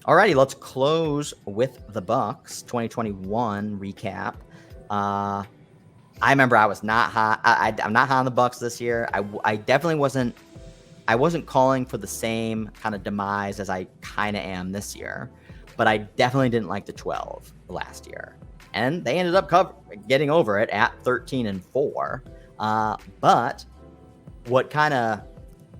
Alrighty, let's close with the Bucs 2021 recap. I remember I was not hot. I'm not hot on the Bucs this year. I definitely wasn't. I wasn't calling for the same kind of demise as I kind of am this year, but I definitely didn't like the 12 last year, and they ended up getting over it at 13-4. But what kind of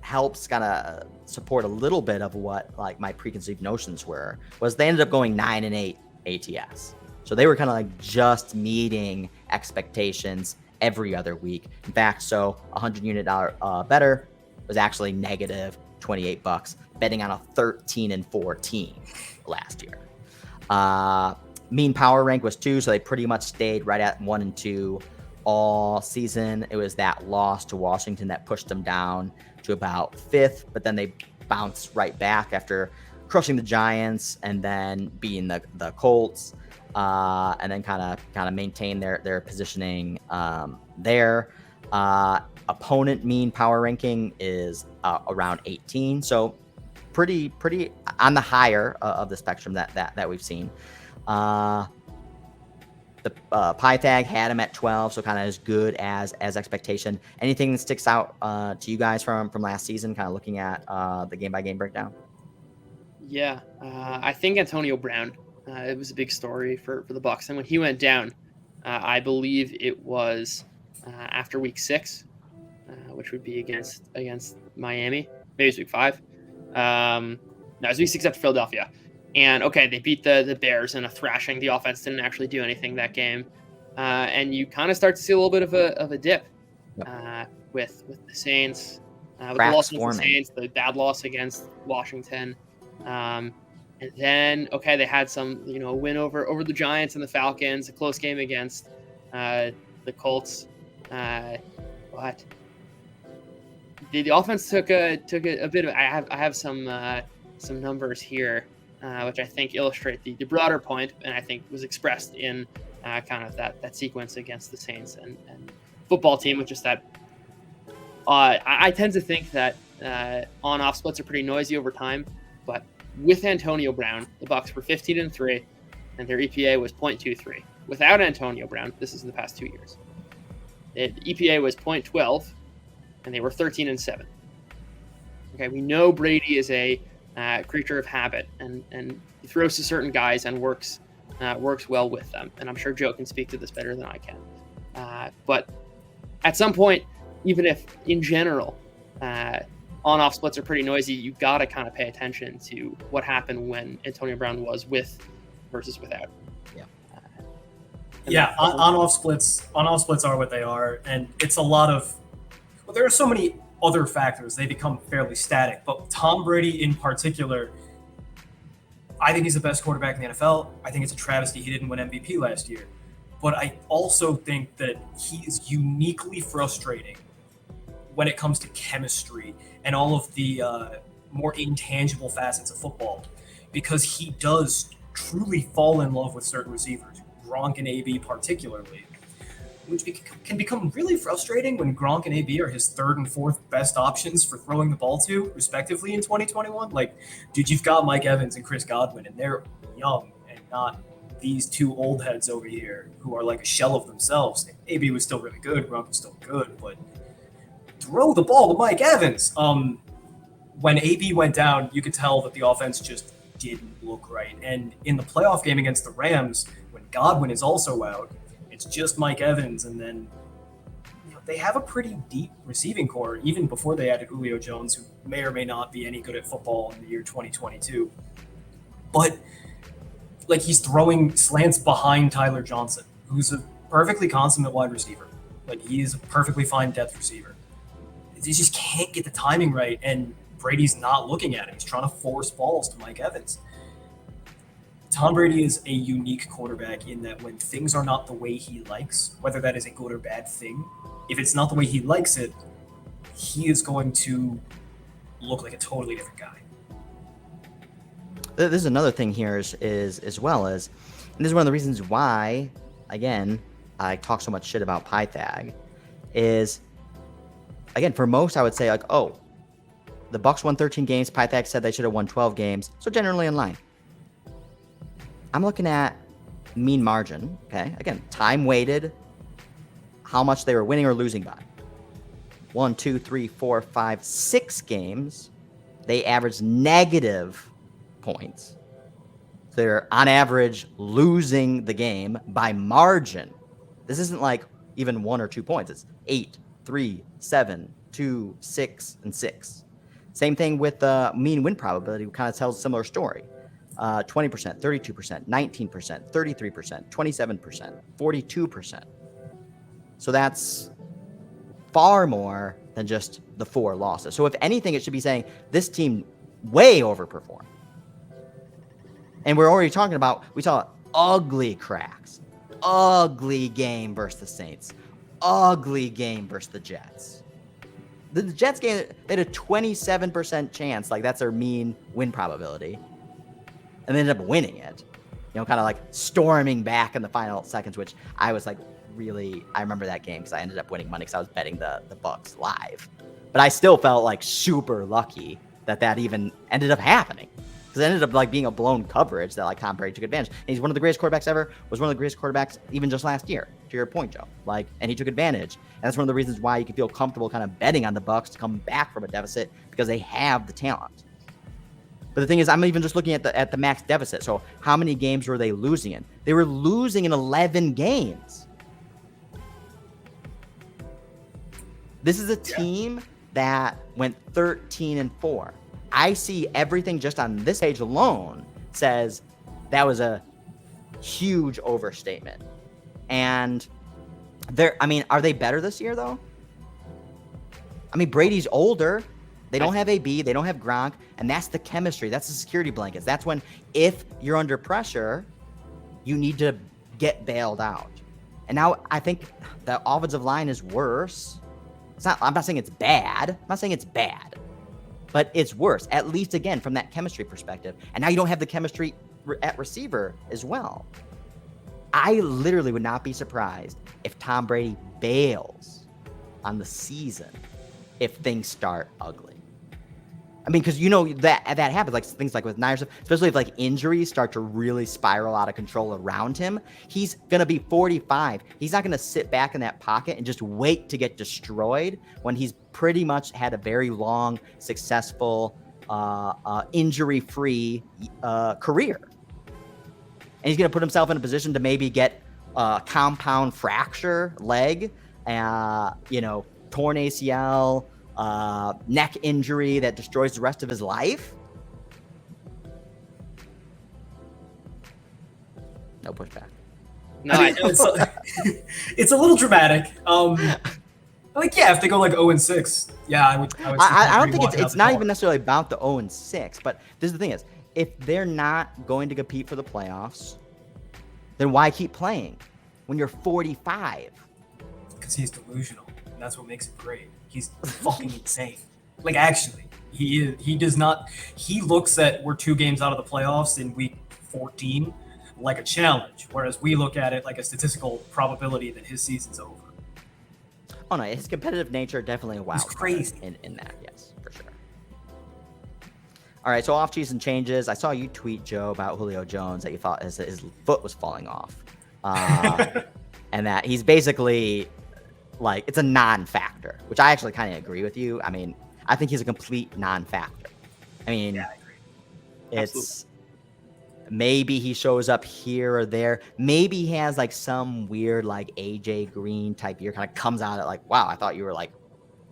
helps kind of support a little bit of what like my preconceived notions was they ended up going 9-8 ATS. So they were kind of like just meeting expectations every other week. In fact, so $100 better was actually negative $28 betting on a 13-4 team last year. Mean power rank was 2, so they pretty much stayed right at 1 and 2 all season. It was that loss to Washington that pushed them down to about 5th, but then they bounced right back after crushing the Giants and then beating the Colts, and then kind of maintain their positioning there. Opponent mean power ranking is around 18, so pretty on the higher of the spectrum that we've seen. The Pythag had him at 12, so kind of as good as expectation. Anything that sticks out to you guys from last season, kind of looking at the game-by-game breakdown? Yeah, I think Antonio Brown, it was a big story for the Bucs. And when he went down, I believe it was after week 6, which would be against Miami. Maybe it's week 5. No, it was week 6 after Philadelphia. And okay, they beat the Bears in a thrashing. The offense didn't actually do anything that game, and you kind of start to see a little bit of a dip with the Saints, with the loss against the Saints, the bad loss against Washington, and then okay, they had some win over the Giants and the Falcons, a close game against the Colts, but the offense took a bit of. I have some numbers here. Which I think illustrate the broader point, and I think was expressed in kind of that sequence against the Saints and football team, which is that I tend to think that on-off splits are pretty noisy over time, but with Antonio Brown, the Bucs were 15-3, and their EPA was 0.23. Without Antonio Brown, this is in the past 2 years, the EPA was 0.12, and they were 13-7. Okay, we know Brady is a creature of habit, and he throws to certain guys and works well with them. And I'm sure Joe can speak to this better than I can. But at some point, even if in general on-off splits are pretty noisy, you got to kind of pay attention to what happened when Antonio Brown was with versus without. Yeah. On-off splits are what they are, and it's a lot of. Well, there are so many other factors, they become fairly static. But Tom Brady in particular, I think he's the best quarterback in the NFL. I think it's a travesty he didn't win MVP last year. But I also think that he is uniquely frustrating when it comes to chemistry and all of the more intangible facets of football, because he does truly fall in love with certain receivers, Gronk and AB particularly, which can become really frustrating when Gronk and AB are his 3rd and 4th best options for throwing the ball to, respectively, in 2021. Like, dude, you've got Mike Evans and Chris Godwin, and they're young and not these 2 old heads over here who are like a shell of themselves. AB was still really good, Gronk was still good, but throw the ball to Mike Evans. When AB went down, you could tell that the offense just didn't look right. And in the playoff game against the Rams, when Godwin is also out, it's just Mike Evans, and then they have a pretty deep receiving core, even before they added Julio Jones, who may or may not be any good at football in the year 2022. But like, he's throwing slants behind Tyler Johnson, who's a perfectly consummate wide receiver. Like, he is a perfectly fine depth receiver. He just can't get the timing right, and Brady's not looking at him. He's trying to force balls to Mike Evans. Tom Brady is a unique quarterback in that when things are not the way he likes, whether that is a good or bad thing, if it's not the way he likes it, he is going to look like a totally different guy. There's another thing here is as well as, and this is one of the reasons why, again, I talk so much shit about Pythag, is, again, for most, I would say, like, oh, the Bucs won 13 games. Pythag said they should have won 12 games, so generally in line. I'm looking at mean margin. Okay, again, time weighted, how much they were winning or losing by. 1, 2, 3, 4, 5, 6 games, they averaged negative points. So they're on average losing the game by margin. This isn't like even 1 or 2 points. It's 8, 3, 7, 2, 6, and 6. Same thing with the mean win probability. Kind of tells a similar story. 20%, 32%, 19%, 33%, 27%, 42%. So that's far more than just the 4 losses. So if anything, it should be saying this team way overperformed. And we're already talking about, we saw ugly cracks, ugly game versus the Saints, ugly game versus the Jets. The Jets game, they had a 27% chance, like that's their mean win probability, and they ended up winning it. You know, kind of like storming back in the final seconds, which I was like, really, I remember that game because I ended up winning money because I was betting the Bucs live. But I still felt like super lucky that even ended up happening. Because it ended up like being a blown coverage that like Tom Brady took advantage. And he's one of the greatest quarterbacks ever, was one of the greatest quarterbacks even just last year, to your point, Joe. Like, and he took advantage. And that's one of the reasons why you can feel comfortable kind of betting on the Bucs to come back from a deficit, because they have the talent. But the thing is, I'm even just looking at the max deficit. So how many games were they losing in? They were losing in 11 games. This is a team that went 13-4. I see everything just on this page alone says that was a huge overstatement. And are they better this year though? I mean, Brady's older. They don't have AB, they don't have Gronk, and that's the chemistry. That's the security blankets. That's when, if you're under pressure, you need to get bailed out. And now I think the offensive line is worse. I'm not saying it's bad. But it's worse, at least again from that chemistry perspective. And now you don't have the chemistry at receiver as well. I literally would not be surprised if Tom Brady bails on the season if things start ugly. I mean, because you know that happens, like things like with Niners, especially if like injuries start to really spiral out of control around him. He's gonna be 45. He's not gonna sit back in that pocket and just wait to get destroyed when he's pretty much had a very long, successful, injury-free career. And he's gonna put himself in a position to maybe get a compound fracture leg, torn ACL. Neck injury that destroys the rest of his life. No pushback. No, I mean, it's a little dramatic. If they go like 0-6, I would. I don't think it's not even necessarily about the 0-6, but this is the thing: is if they're not going to compete for the playoffs, then why keep playing when you're 45? Because he's delusional, and that's what makes it great. He's fucking insane. Like, actually, he does not. He looks at we're 2 games out of the playoffs in week 14 like a challenge, whereas we look at it like a statistical probability that his season's over. Oh no, his competitive nature definitely a wild. He's crazy in that, yes, for sure. All right, so off-season changes. I saw you tweet, Joe, about Julio Jones, that you thought his foot was falling off, and that he's basically. Like, it's a non-factor, which I actually kind of agree with you. I mean, I think he's a complete non-factor. I mean, I agree. It's Absolutely. Maybe he shows up here or there. Maybe he has like some weird like AJ Green type year, kind of comes out at like, wow, I thought you were like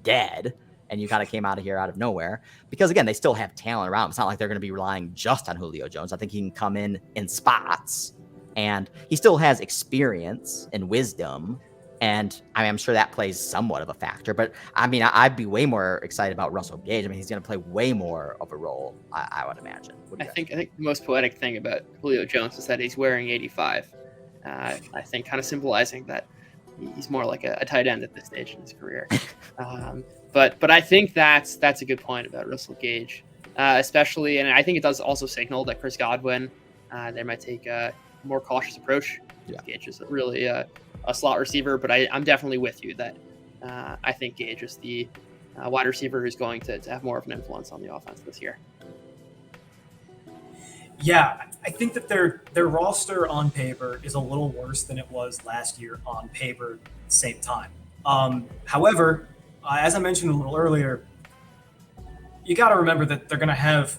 dead, and you kind of came out of here out of nowhere. Because again, they still have talent around. It's not like they're going to be relying just on Julio Jones. I think he can come in spots, and he still has experience and wisdom. And I mean, I'm sure that plays somewhat of a factor, but I mean, I'd be way more excited about Russell Gage. I mean, he's going to play way more of a role, I would imagine. I think the most poetic thing about Julio Jones is that he's wearing 85. I think kind of symbolizing that he's more like a tight end at this stage in his career. But I think that's a good point about Russell Gage, especially, and I think it does also signal that Chris Godwin, they might take a more cautious approach. Yeah. Gage is really a slot receiver, but I'm definitely with you that I think Gage is the wide receiver who's going to have more of an influence on the offense this year. Yeah, I think that their roster on paper is a little worse than it was last year on paper at the same time. However, as I mentioned a little earlier, you got to remember that they're going to have,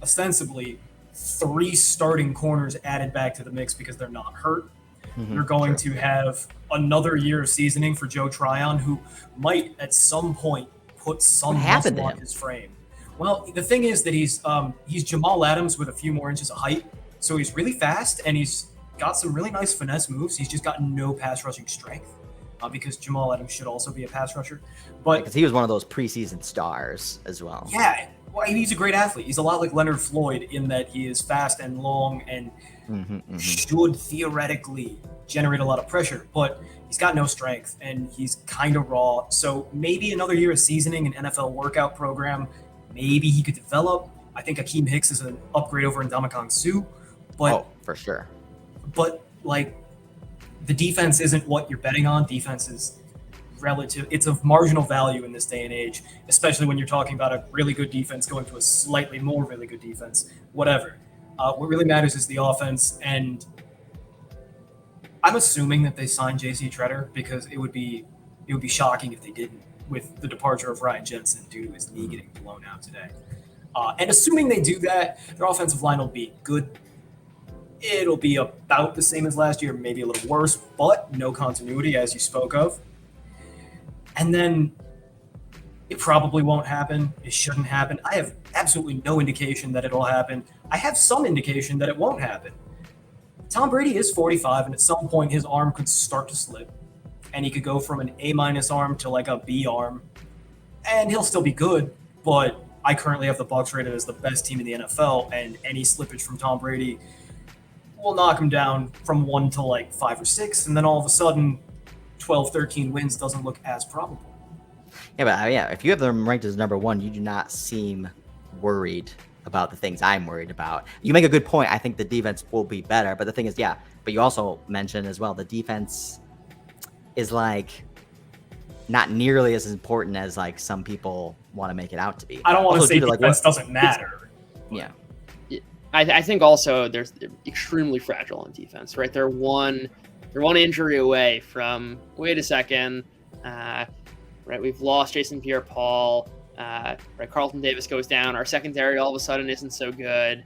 ostensibly 3 starting corners added back to the mix because they're not hurt. You're going to have another year of seasoning for Joe Tryon, who might at some point put some muscle on his frame. Well, the thing is that he's Jamal Adams with a few more inches of height, so he's really fast and he's got some really nice finesse moves. He's just got no pass rushing strength, because Jamal Adams should also be a pass rusher. But because he was one of those preseason stars as well. Yeah, well, he's a great athlete. He's a lot like Leonard Floyd in that he is fast and long and should theoretically generate a lot of pressure, but he's got no strength and he's kind of raw. So maybe another year of seasoning, an NFL workout program, maybe he could develop. I think Akeem Hicks is an upgrade over Ndamukong Suh, but for sure. But like, the defense isn't what you're betting on. Defense is relative. It's of marginal value in this day and age, especially when you're talking about a really good defense going to a slightly more really good defense. Whatever. What really matters is the offense, and I'm assuming that they signed J.C. Treader because it would be shocking if they didn't, with the departure of Ryan Jensen due to his knee getting blown out today. And assuming they do that, their offensive line will be good. It'll be about the same as last year, maybe a little worse, but no continuity, as you spoke of. And then it probably won't happen. It shouldn't happen. I have absolutely no indication that it'll happen. I have some indication that it won't happen. Tom Brady is 45, and at some point his arm could start to slip, and he could go from an A- arm to like a B arm, and he'll still be good, but I currently have the Bucs rated as the best team in the NFL, and any slippage from Tom Brady will knock him down from 1 to like 5 or 6, and then all of a sudden 12, 13 wins doesn't look as probable. Yeah, but if you have them ranked as number 1, you do not seem worried about the things I'm worried about. You make a good point. I think the defense will be better, but the thing is, but you also mentioned as well, the defense is like not nearly as important as like some people want to make it out to be. I don't want to say defense doesn't matter. Yeah. I think also they're extremely fragile on defense, right? They're one injury away from, wait a second, right? We've lost Jason Pierre-Paul, right? Carlton Davis goes down. Our secondary all of a sudden isn't so good.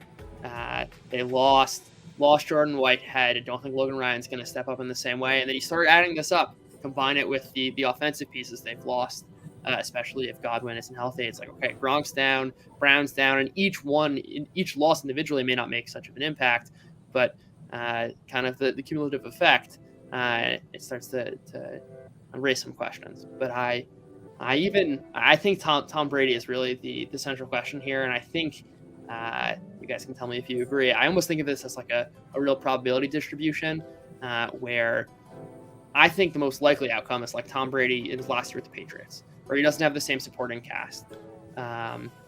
They lost Jordan Whitehead. I don't think Logan Ryan's going to step up in the same way. And then you start adding this up, combine it with the offensive pieces they've lost, especially if Godwin isn't healthy. It's like, okay, Gronk's down, Brown's down, and each loss individually may not make such of an impact, but kind of the cumulative effect, it starts to raise some questions. But I think Tom Brady is really the central question here, and I think you guys can tell me if you agree. I almost think of this as like a real probability distribution, where I think the most likely outcome is like Tom Brady in his last year with the Patriots, where he doesn't have the same supporting cast.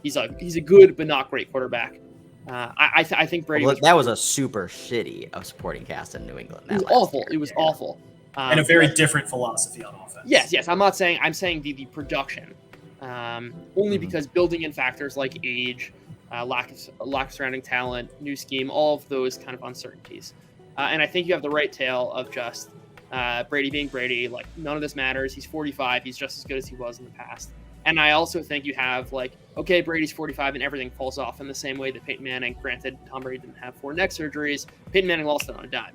He's a good but not great quarterback. I think Brady was a super shitty supporting cast in New England. It was awful. It was awful. And a very different philosophy on offense. Yes. I'm saying the production, only because building in factors like age, lack of surrounding talent, new scheme, all of those kind of uncertainties. And I think you have the right tale of just Brady being Brady. Like, none of this matters. He's 45. He's just as good as he was in the past. And I also think you have like, okay, Brady's 45 and everything falls off in the same way that Peyton Manning, granted Tom Brady didn't have 4 neck surgeries, Peyton Manning lost it on a dime.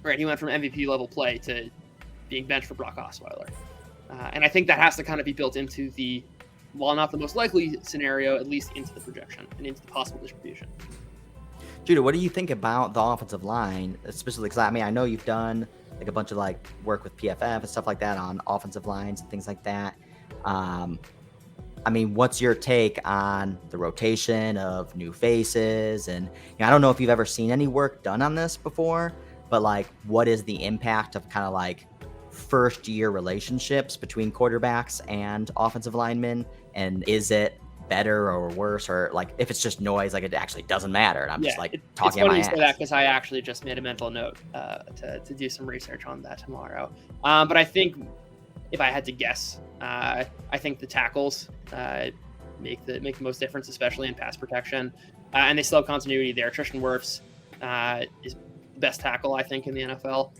Right, he went from MVP level play to being benched for Brock Osweiler. And I think that has to kind of be built into the, while not the most likely scenario, at least into the projection and into the possible distribution. Judah, what do you think about the offensive line, especially because I know you've done like a bunch of like work with PFF and stuff like that on offensive lines and things like that. What's your take on the rotation of new faces? And I don't know if you've ever seen any work done on this before, but like, what is the impact of kind of like first year relationships between quarterbacks and offensive linemen? And is it better or worse, or like if it's just noise, like it actually doesn't matter? And I'm just like talking about my ass. It's funny you say that because I actually just made a mental note to do some research on that tomorrow. But I think if I had to guess, I think the tackles make the most difference, especially in pass protection. And they still have continuity there. Tristan Wirfs is the best tackle, I think, in the NFL.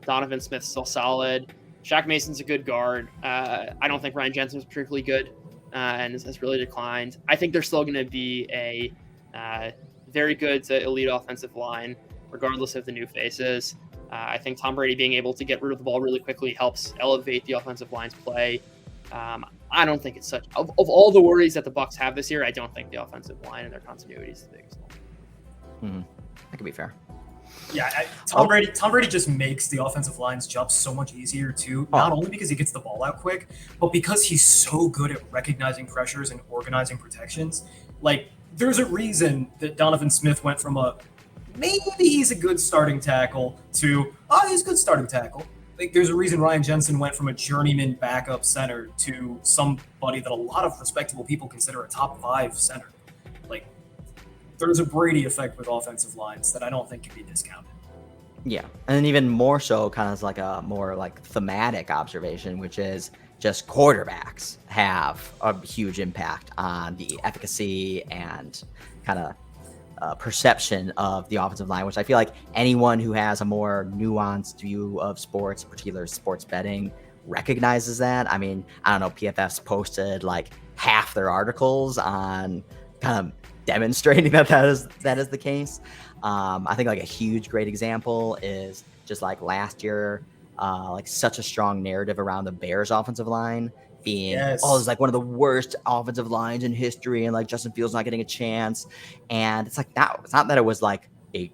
Donovan Smith's still solid. Shaq Mason's a good guard. I don't think Ryan Jensen's particularly good and has really declined. I think they're still going to be a very good to elite offensive line, regardless of the new faces. I think Tom Brady being able to get rid of the ball really quickly helps elevate the offensive line's play. I don't think it's such of all the worries that the Bucs have this year. I don't think the offensive line and their continuity is the biggest one. That could be fair. Yeah, Tom Brady just makes the offensive line's job so much easier too. Not only because he gets the ball out quick, but because he's so good at recognizing pressures and organizing protections. Like, there's a reason that Donovan Smith went from a maybe he's a good starting tackle to he's a good starting tackle. Like, there's a reason Ryan Jensen went from a journeyman backup center to somebody that a lot of respectable people consider a top 5 center. Like, there's a Brady effect with offensive lines that I don't think can be discounted. Yeah, and then even more so, kind of like a more like thematic observation, which is just quarterbacks have a huge impact on the efficacy and kind of perception of the offensive line, which I feel like anyone who has a more nuanced view of sports, particular sports betting, recognizes that. I mean, I don't know, PFF's posted like half their articles on kind of demonstrating that is the case. I think like a huge great example is just like last year, like such a strong narrative around the Bears offensive line being it's like one of the worst offensive lines in history, and like Justin Fields not getting a chance. And it's like it's not that it was like a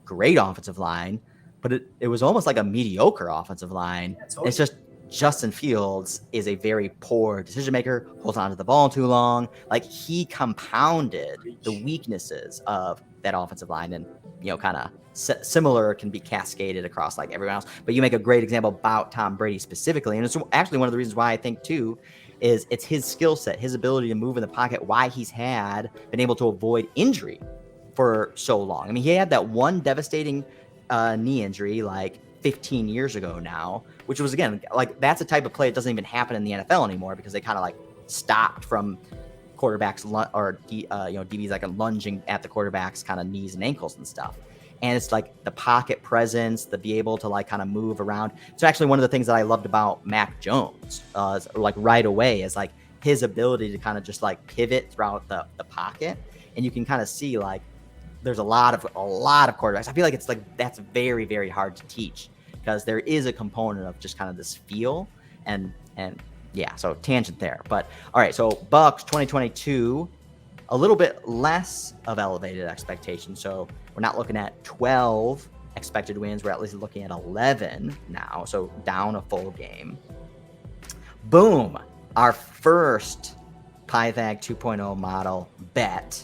great offensive line, but it was almost like a mediocre offensive line. Yeah, totally. It's just Justin Fields is a very poor decision maker, holds on to the ball too long. Like, he compounded the weaknesses of that offensive line, and kind of similar can be cascaded across like everyone else. But you make a great example about Tom Brady specifically, and it's actually one of the reasons why I think too is it's his skill set, his ability to move in the pocket, why he's been able to avoid injury for so long. I mean, he had that one devastating knee injury like 15 years ago now, which was, again, like that's a type of play that doesn't even happen in the NFL anymore because they kind of like stopped from quarterbacks or DBs like lunging at the quarterback's kind of knees and ankles and stuff. And it's like the pocket presence, the be able to like kind of move around. So actually one of the things that I loved about Mac Jones, like right away, is like his ability to kind of just like pivot throughout the pocket. And you can kind of see like there's a lot of quarterbacks. I feel like it's like that's very, very hard to teach because there is a component of just kind of this feel and yeah, so tangent there. But all right, so Bucs 2022, a little bit less of elevated expectations. So we're not looking at 12 expected wins. We're at least looking at 11 now. So down a full game. Boom. Our first Pythag 2.0 model bet,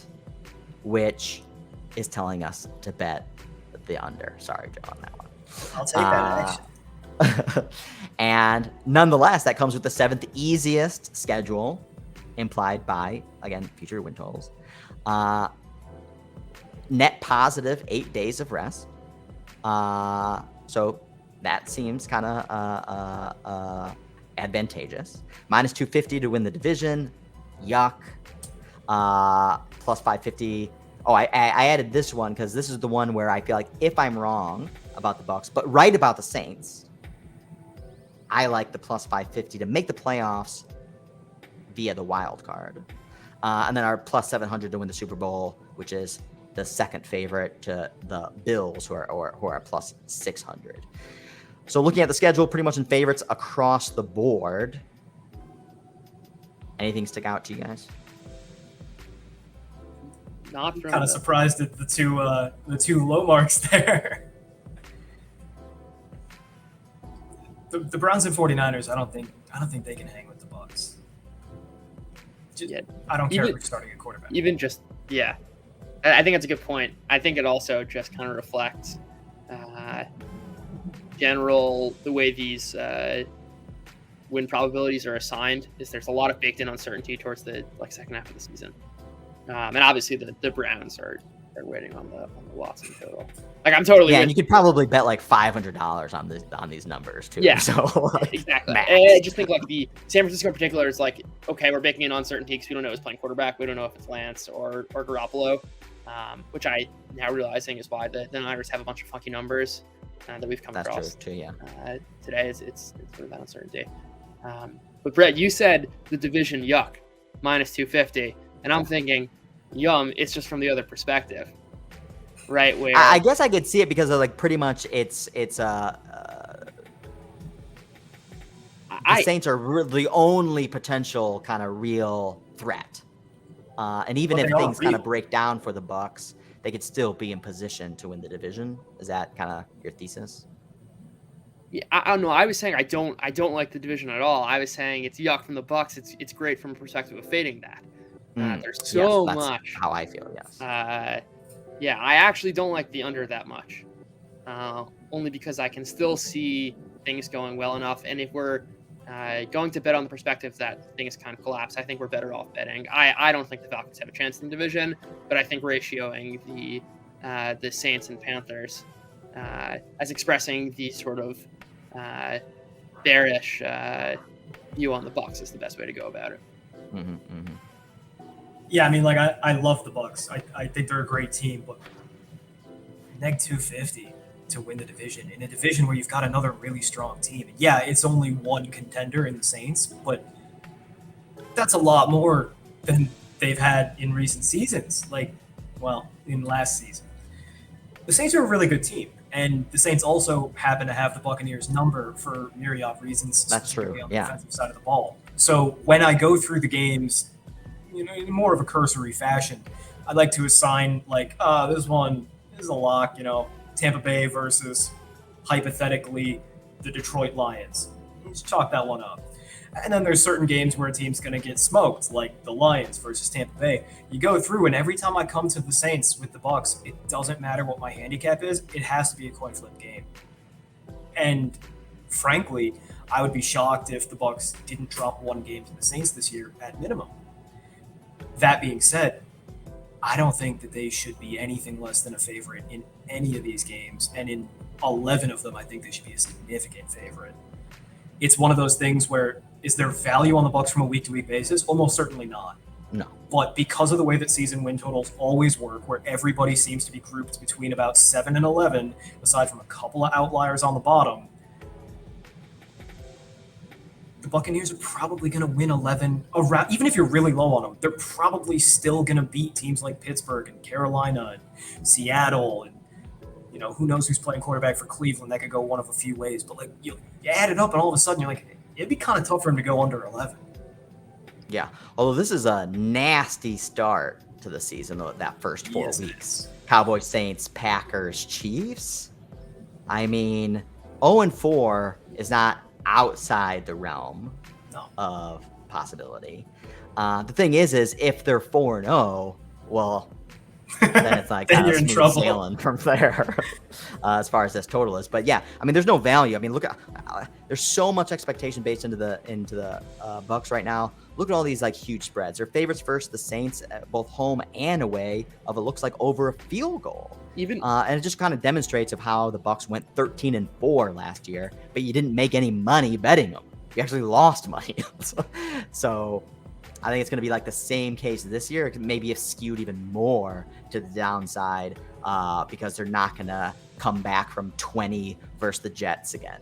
which is telling us to bet the under. Sorry, Joe, on that one. I'll take that action. And nonetheless, that comes with the 7th easiest schedule implied by, again, future win totals. Net positive 8 days of rest. So that seems kind of advantageous. Minus 250 to win the division. Yuck. Plus 550. Oh, I added this one because this is the one where I feel like if I'm wrong about the Bucs, but right about the Saints, I like the plus 550 to make the playoffs via the wild card. And then our plus 700 to win the Super Bowl, which is the second favorite to the Bills, who are plus 600. So looking at the schedule, pretty much in favorites across the board. Anything stick out to you guys? Not from kind of surprised at the two low marks there. The Browns and 49ers, I don't think they can hang with the Bucs. I don't care if we're starting a quarterback. Even just, yeah. I think that's a good point. I think it also just kind of reflects the way these win probabilities are assigned is there's a lot of baked in uncertainty towards the second half of the season. And obviously the Browns are they're waiting on the Watson total. Like I'm totally and you could probably bet like $500 on these numbers too. Yeah, so like, exactly. max. And I just think like the San Francisco in particular is like, okay, we're baking in uncertainty because we don't know who's playing quarterback. We don't know if it's Lance or Garoppolo, which I now realizing is why the Niners have a bunch of funky numbers that we've come across. That's true too, yeah. Today it's sort of that uncertainty. But Brett, you said the division yuck, minus 250, and I'm thinking, yum, it's just from the other perspective, right? Where I guess I could see it because of like pretty much it's the Saints are the only potential kind of real threat, and even if things kind of break down for the Bucs, they could still be in position to win the division. Is that kind of your thesis? Yeah, I don't know. I was saying I don't like the division at all. I was saying it's yuck from the Bucs. It's great from a perspective of fading that. There's so much. How I feel, yes. Yeah, I actually don't like the under that much. Only because I can still see things going well enough. And if we're going to bet on the perspective that things kind of collapse, I think we're better off betting. I don't think the Falcons have a chance in the division, but I think ratioing the Saints and Panthers as expressing the sort of bearish view on the Bucs is the best way to go about it. Mm-hmm, mm-hmm. Yeah, I mean, like I love the Bucs. I think they're a great team, but neg 250 to win the division in a division where you've got another really strong team. And yeah, it's only one contender in the Saints, but that's a lot more than they've had in recent seasons. Like, well, in last season, the Saints are a really good team. And the Saints also happen to have the Buccaneers number for myriad reasons. That's true. On the defensive side of the ball. So when I go through the games, in more of a cursory fashion, I'd like to assign like, this is a lock, Tampa Bay versus hypothetically the Detroit Lions. Just chalk that one up. And then there's certain games where a team's going to get smoked, like the Lions versus Tampa Bay. You go through, and every time I come to the Saints with the Bucs, it doesn't matter what my handicap is. It has to be a coin flip game. And frankly, I would be shocked if the Bucs didn't drop one game to the Saints this year at minimum. That being said, I don't think that they should be anything less than a favorite in any of these games. And in 11 of them, I think they should be a significant favorite. It's one of those things where, is there value on the Bucs from a week-to-week basis? Almost certainly not. No. But because of the way that season win totals always work, where everybody seems to be grouped between about 7 and 11, aside from a couple of outliers on the bottom, the Buccaneers are probably going to win 11 around. Even if you're really low on them, they're probably still going to beat teams like Pittsburgh and Carolina and Seattle and who knows who's playing quarterback for Cleveland. That could go one of a few ways. But like you add it up, and all of a sudden you're like, it'd be kind of tough for him to go under 11. Yeah. Although this is a nasty start to the season, though, that first 4 weeks. Cowboys, Saints, Packers, Chiefs. I mean, 0-4 is not outside the realm of possibility. The thing is if they're 4-0, well, then it's like then you're in trouble. Sailing from there as far as this total is. But yeah, I mean, there's no value. I mean, look, there's so much expectation based into the Bucs right now. Look at all these like huge spreads. Their favorites first, the Saints, both home and away, of it looks like over a field goal. And it just kind of demonstrates of how the Bucs went 13-4 last year, but you didn't make any money betting them. You actually lost money. So I think it's going to be like the same case this year. Maybe it's skewed even more to the downside because they're not going to come back from 20 versus the Jets again.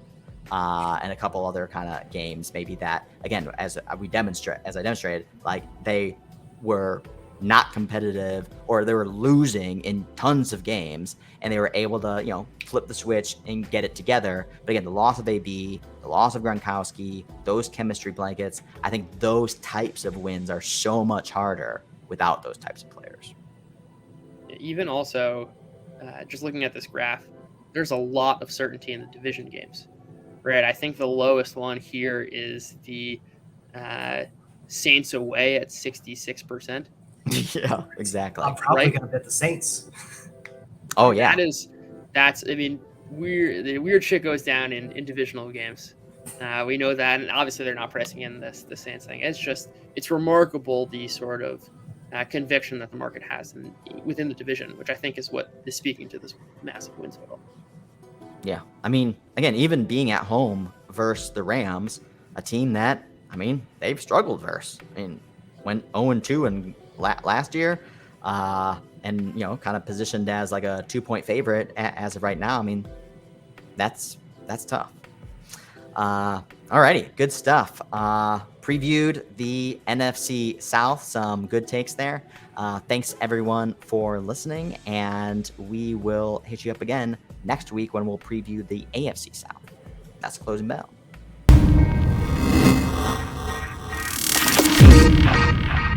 And a couple other kind of games, maybe that, again, as I demonstrated, like they were not competitive or they were losing in tons of games and they were able to, flip the switch and get it together. But again, the loss of AB, the loss of Gronkowski, those chemistry blankets, I think those types of wins are so much harder without those types of players. Even also, just looking at this graph, there's a lot of certainty in the division games, right? I think the lowest one here is the Saints away at 66%. Yeah, exactly. I'm probably going to bet the Saints. Oh yeah. I mean, the weird shit goes down in divisional games. We know that, and obviously they're not pressing in the Saints thing. It's remarkable the sort of conviction that the market has within the division, which I think is what is speaking to this massive win total. Yeah. I mean, again, even being at home versus the Rams, a team that, I mean, they've struggled versus. I mean, went 0-2 in last year, and, you know, kind of positioned as like a 2-point favorite as of right now. I mean, that's tough. Alrighty, good stuff. Previewed the NFC South, some good takes there. Thanks everyone for listening, and we will hit you up again next week when we'll preview the AFC South. That's the closing bell.